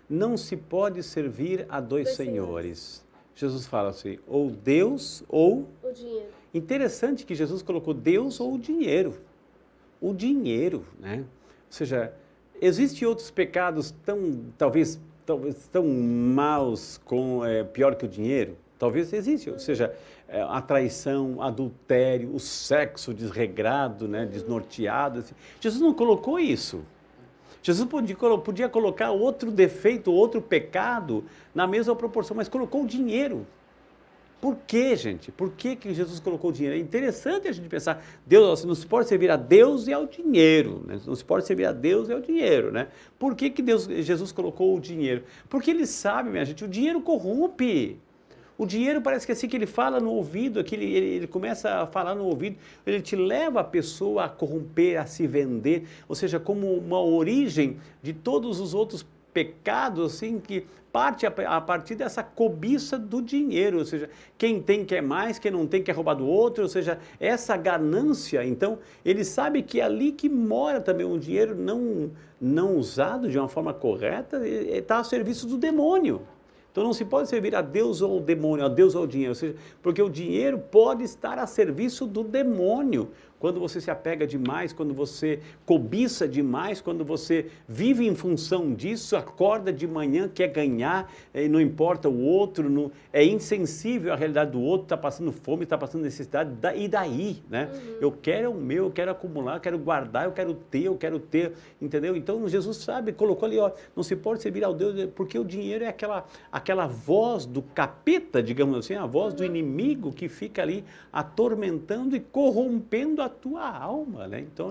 não se pode servir a dois senhores. Jesus fala assim, ou Deus ou... O dinheiro. Interessante que Jesus colocou Deus ou o dinheiro. O dinheiro, né? Ou seja, existem outros pecados talvez tão maus, pior que o dinheiro? Talvez exista, ou seja, a traição, adultério, o sexo desregrado, né, desnorteado. Assim. Jesus não colocou isso. Jesus podia colocar outro defeito, outro pecado na mesma proporção, mas colocou o dinheiro. Por quê, gente? Por que Jesus colocou o dinheiro? É interessante a gente pensar, Deus, não se pode servir a Deus e ao dinheiro, né? Não se pode servir a Deus e ao dinheiro, né? Por que Jesus colocou o dinheiro? Porque ele sabe, minha gente, o dinheiro corrompe. O dinheiro parece que assim que ele fala no ouvido, que ele começa a falar no ouvido, ele te leva a pessoa a corromper, a se vender, ou seja, como uma origem de todos os outros pecados, assim, que parte a partir dessa cobiça do dinheiro, ou seja, quem tem quer mais, quem não tem quer roubar do outro, ou seja, essa ganância, então, ele sabe que é ali que mora também um dinheiro não usado de uma forma correta, está a serviço do demônio. Então não se pode servir a Deus ou ao demônio, a Deus ou ao dinheiro, ou seja, porque o dinheiro pode estar a serviço do demônio. Quando você se apega demais, quando você cobiça demais, quando você vive em função disso, acorda de manhã, quer ganhar, não importa o outro, é insensível à realidade do outro, está passando fome, está passando necessidade, e daí, né? Eu quero o meu, eu quero acumular, eu quero guardar, eu quero ter, entendeu? Então Jesus sabe, colocou ali, ó, não se pode servir ao Deus, porque o dinheiro é aquela voz do capeta, digamos assim, a voz do inimigo que fica ali atormentando e corrompendo a tua alma, né? Então,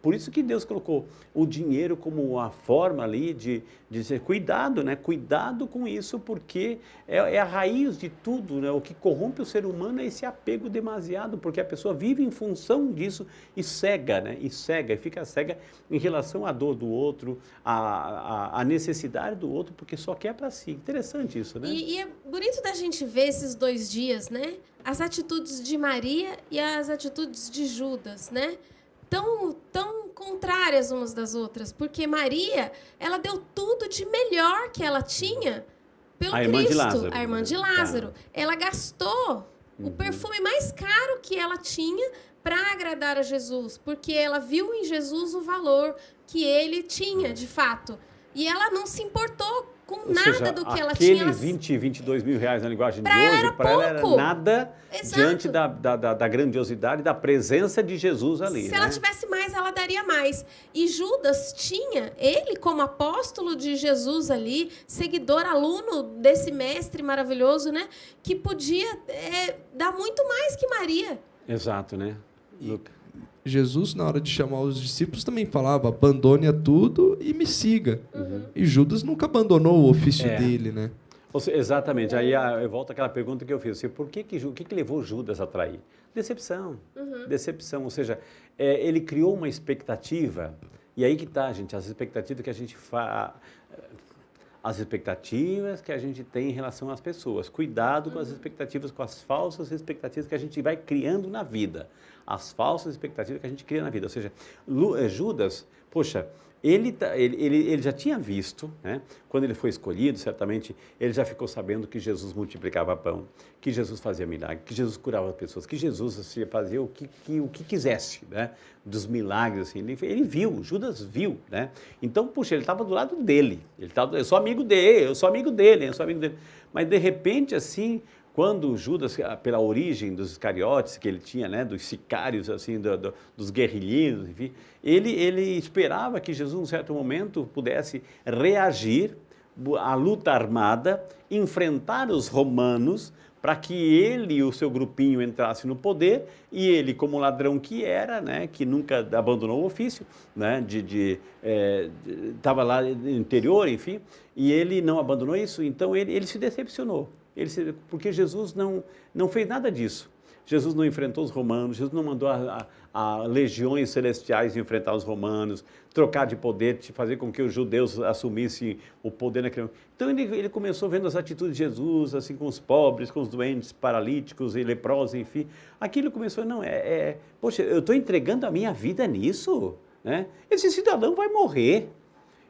por isso que Deus colocou o dinheiro como uma forma ali de dizer, cuidado, né? Cuidado com isso, porque é a raiz de tudo, né? O que corrompe o ser humano é esse apego demasiado, porque a pessoa vive em função disso e cega, né? E fica cega em relação à dor do outro, à necessidade do outro, porque só quer para si. Interessante isso, né? E é bonito da gente ver esses 2 dias, né? As atitudes de Maria e as atitudes de Judas, né? Tão contrárias umas das outras, porque Maria, ela deu tudo de melhor que ela tinha pelo A irmã de Cristo, Lázaro, a irmã né? de Lázaro. Tá. Ela gastou o perfume mais caro que ela tinha para agradar a Jesus, porque ela viu em Jesus o valor que ele tinha, de fato. E ela não se importou com nada do que ela tinha. Aqueles 20, 22 mil reais na linguagem de ela hoje, era para ela era pouco. nada. Exato. Diante da grandiosidade, da presença de Jesus ali. Se né? ela tivesse mais, ela daria mais. E Judas tinha, ele como apóstolo de Jesus ali, seguidor, aluno desse mestre maravilhoso, né? Que podia dar muito mais que Maria. Exato, né? Jesus, na hora de chamar os discípulos, também falava, abandone a tudo e me siga. E Judas nunca abandonou o ofício dele, né? Exatamente. Aí eu volto àquela pergunta que eu fiz. Assim, o que levou Judas a trair? Decepção. Decepção. Ou seja, ele criou uma expectativa. E aí que está, gente, as expectativas que a gente faz... As expectativas que a gente tem em relação às pessoas. Cuidado com as expectativas, com as falsas expectativas que a gente vai criando na vida. As falsas expectativas que a gente cria na vida. Ou seja, Judas, poxa, ele já tinha visto, né? Quando ele foi escolhido, certamente, ele já ficou sabendo que Jesus multiplicava pão, que Jesus fazia milagre, que Jesus curava pessoas, que Jesus assim, fazia o que quisesse, né? Dos milagres, assim, ele viu, Judas viu, né? Então, puxa, ele estava do lado dele, eu sou amigo dele, mas de repente, assim, quando Judas, pela origem dos iscariotes que ele tinha, né, dos sicários, assim, dos guerrilheiros, enfim, ele esperava que Jesus, em certo momento, pudesse reagir à luta armada, enfrentar os romanos, para que ele e o seu grupinho entrassem no poder, e ele, como ladrão que era, né, que nunca abandonou o ofício, né, estava lá no interior, enfim, e ele não abandonou isso, então ele se decepcionou. Porque Jesus não fez nada disso. Jesus não enfrentou os romanos, Jesus não mandou a legiões celestiais enfrentar os romanos, trocar de poder, fazer com que os judeus assumissem o poder naquele momento. Então ele começou vendo as atitudes de Jesus, assim, com os pobres, com os doentes, paralíticos e leprosos, enfim. Aquilo começou, poxa, eu estou entregando a minha vida nisso, né? Esse cidadão vai morrer.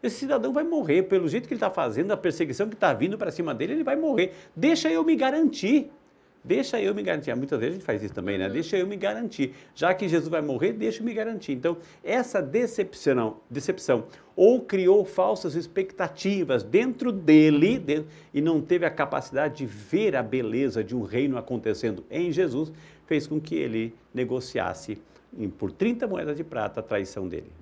esse cidadão vai morrer, pelo jeito que ele está fazendo, a perseguição que está vindo para cima dele, ele vai morrer. Deixa eu me garantir. Deixa eu me garantir. Muitas vezes a gente faz isso também, né? Deixa eu me garantir. Já que Jesus vai morrer, deixa eu me garantir. Então, essa decepção ou criou falsas expectativas dentro dele e não teve a capacidade de ver a beleza de um reino acontecendo em Jesus, fez com que ele negociasse por 30 moedas de prata a traição dele.